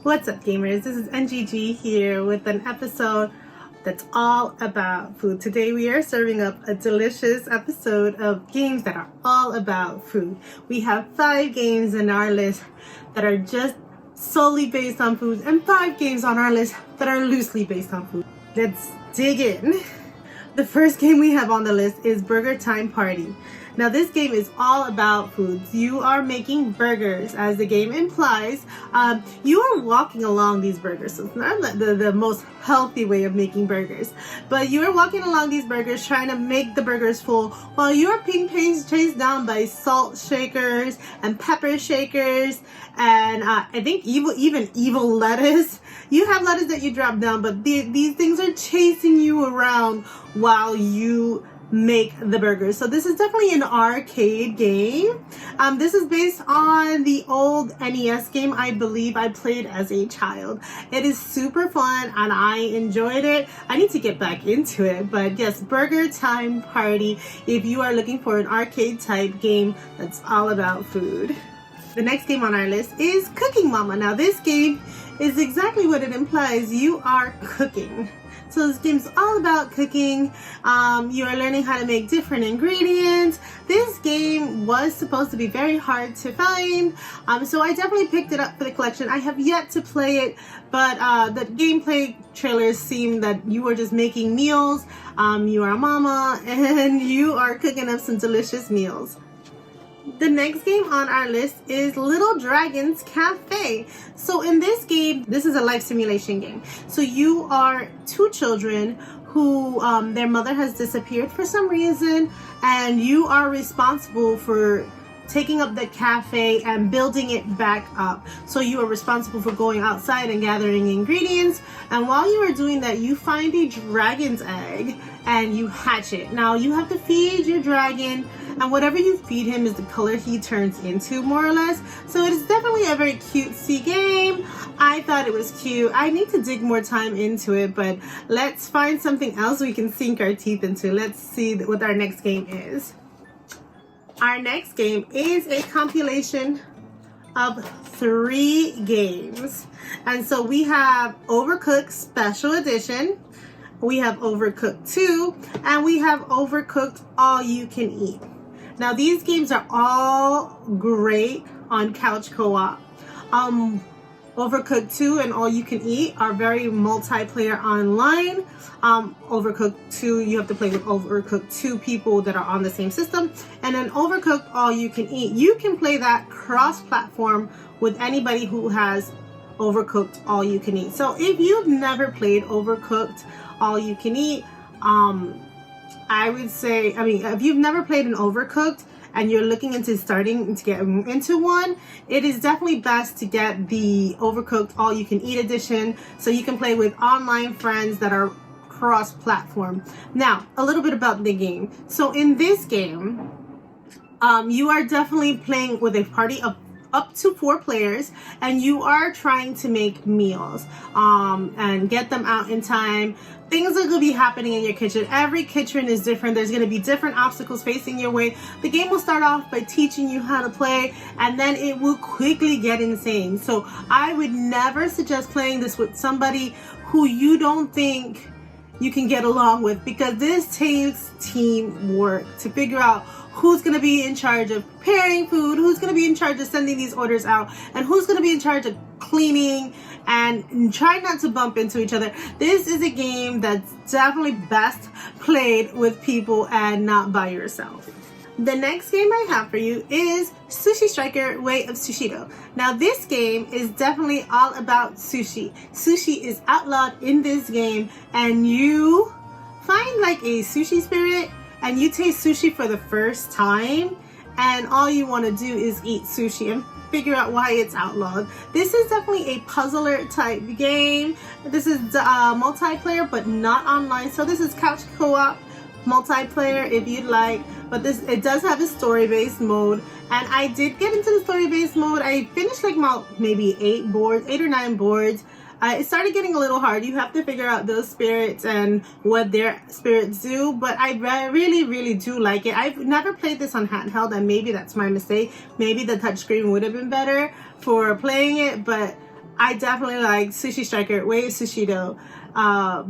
What's up, gamers? This is NGG here with an episode that's all about food. Today we are serving up a delicious episode of games that are all about food. We have 5 games in our list that are just solely based on food and 5 games on our list that are loosely based on food. Let's dig in. The first game we have on the list is BurgerTime Party. Now this game is all about foods. You are making burgers, as the game implies. You are walking along these burgers. So it's not the most healthy way of making burgers. But you are walking along these burgers trying to make the burgers full while you're being chased down by salt shakers and pepper shakers and I think even evil lettuce. You have lettuce that you drop down, but these things are chasing you around while you make the burgers. So this is definitely an arcade game. This is based on the old NES game I believe I played as a child. It is super fun and I enjoyed it. I need to get back into it, but yes, BurgerTime Party if you are looking for an arcade type game that's all about food. The next game on our list is Cooking Mama. Now this game is exactly what it implies. You are cooking. So this game's all about cooking. You are learning how to make different ingredients. This game was supposed to be very hard to find, so I definitely picked it up for the collection. I have yet to play it, but the gameplay trailers seem that you are just making meals. You are a mama and you are cooking up some delicious meals. The next game on our list is Little Dragon's Café. So in this game, this is a life simulation game. So you are 2 children who their mother has disappeared for some reason, and you are responsible for taking up the cafe and building it back up. So you are responsible for going outside and gathering ingredients, and while you are doing that, you find a dragon's egg and you hatch it. Now you have to feed your dragon, and whatever you feed him is the color he turns into, more or less. So it is definitely a very cutesy game. I thought it was cute. I need to dig more time into it, but let's find something else we can sink our teeth into. Let's see what our next game is. Our next game is a compilation of 3 games. And so we have Overcooked Special Edition, we have Overcooked 2, and we have Overcooked All You Can Eat. Now these games are all great on couch co-op. Overcooked 2 and All You Can Eat are very multiplayer online. Overcooked 2, you have to play with Overcooked 2 people that are on the same system. And then Overcooked All You Can Eat, you can play that cross-platform with anybody who has Overcooked All You Can Eat. So if you've never played Overcooked All You Can Eat, I would say, if you've never played an Overcooked and you're looking into starting to get into one, it is definitely best to get the Overcooked All You Can Eat edition so you can play with online friends that are cross-platform. Now, a little bit about the game. So in this game, you are definitely playing with a party of up to 4 players, and you are trying to make meals and get them out in time. Things are going to be happening in your kitchen. Every kitchen is different. There's going to be different obstacles facing your way. The game will start off by teaching you how to play, and then it will quickly get insane. So I would never suggest playing this with somebody who you don't think you can get along with, because this takes teamwork to figure out who's going to be in charge of preparing food, who's going to be in charge of sending these orders out, and who's going to be in charge of cleaning, and try not to bump into each other. This is a game that's definitely best played with people and not by yourself. The next game I have for you is Sushi Striker Way of Sushido. Now this game is definitely all about sushi. Sushi is outlawed in this game, and you find like a sushi spirit and you taste sushi for the first time, and all you want to do is eat sushi and figure out why it's outlawed. This is definitely a puzzler type game. This is multiplayer but not online, so this is couch co-op multiplayer if you'd like, but it does have a story-based mode, and I did get into the story-based mode. I finished like maybe 8 or 9 boards. It started getting a little hard. You have to figure out those spirits and what their spirits do, but I really do like it. I've never played this on handheld, and maybe that's my mistake. Maybe the touchscreen would have been better for playing it, but I definitely like Sushi Striker, way Sushido,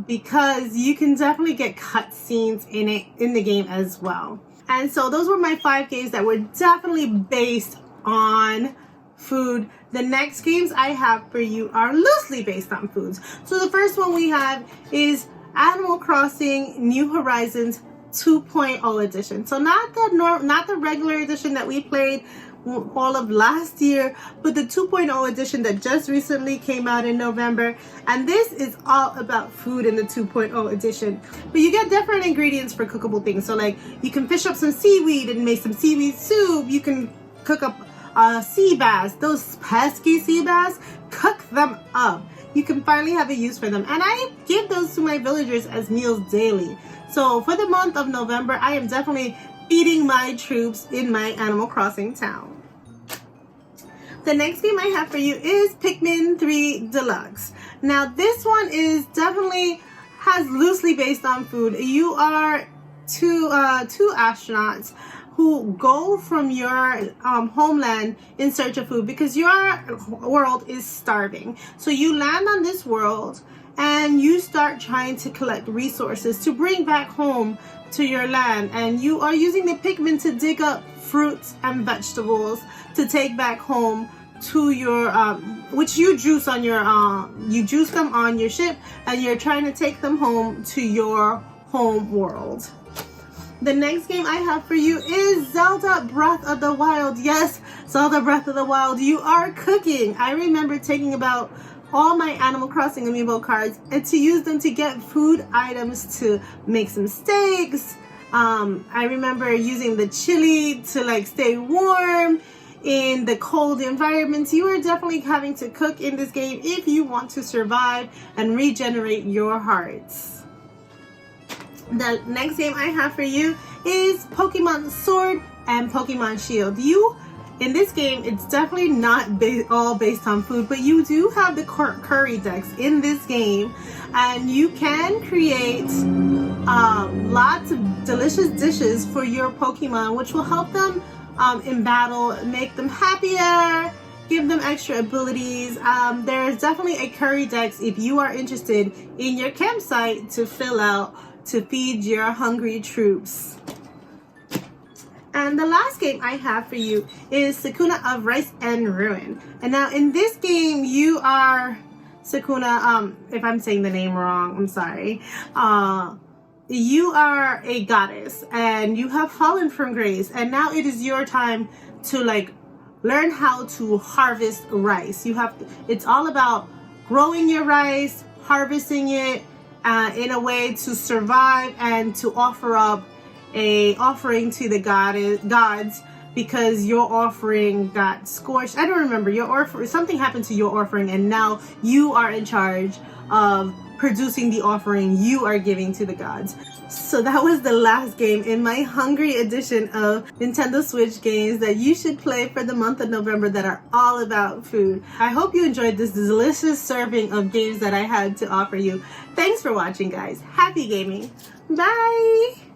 because you can definitely get cutscenes in the game as well. And so those were my 5 games that were definitely based on food. The next games I have for you are loosely based on foods. So the first one we have is Animal Crossing New Horizons 2.0 edition. So not the regular edition that we played all of last year, but the 2.0 edition that just recently came out in November. And this is all about food in the 2.0 edition, but you get different ingredients for cookable things. So like you can fish up some seaweed and make some seaweed soup. You can cook up sea bass, those pesky sea bass, cook them up. You can finally have a use for them, and I give those to my villagers as meals daily. So for the month of November, I am definitely feeding my troops in my Animal Crossing town. The next game I have for you is Pikmin 3 Deluxe. Now this one is definitely has loosely based on food. You are two astronauts who go from your homeland in search of food because your world is starving. So you land on this world and you start trying to collect resources to bring back home to your land, and you are using the Pikmin to dig up fruits and vegetables to take back home to your which you juice on your you juice them on your ship, and you're trying to take them home to your home world. The next game I have for you is Zelda Breath of the Wild. Yes, Zelda Breath of the Wild. You are cooking. I remember taking about all my Animal Crossing amiibo cards and to use them to get food items to make some steaks. I remember using the chili to like stay warm in the cold environments. You are definitely having to cook in this game if you want to survive and regenerate your hearts. The next game I have for you is Pokemon Sword and Pokemon Shield. In this game, it's definitely not all based on food, but you do have the curry decks in this game, and you can create lots of delicious dishes for your Pokemon, which will help them in battle, make them happier, give them extra abilities. There's definitely a curry dex if you are interested in your campsite to fill out to feed your hungry troops. And the last game I have for you is Sakuna of Rice and Ruin. And now in this game, you are Sakuna, if I'm saying the name wrong, I'm sorry. You are a goddess and you have fallen from grace, and now it is your time to like learn how to harvest rice. It's all about growing your rice, harvesting it in a way to survive and to offer up a offering to the gods, because your offering got scorched. I don't remember, something happened to your offering, and now you are in charge of producing the offering you are giving to the gods. So that was the last game in my hungry edition of Nintendo Switch games that you should play for the month of November that are all about food. I hope you enjoyed this delicious serving of games that I had to offer you. Thanks for watching, guys. Happy gaming. Bye!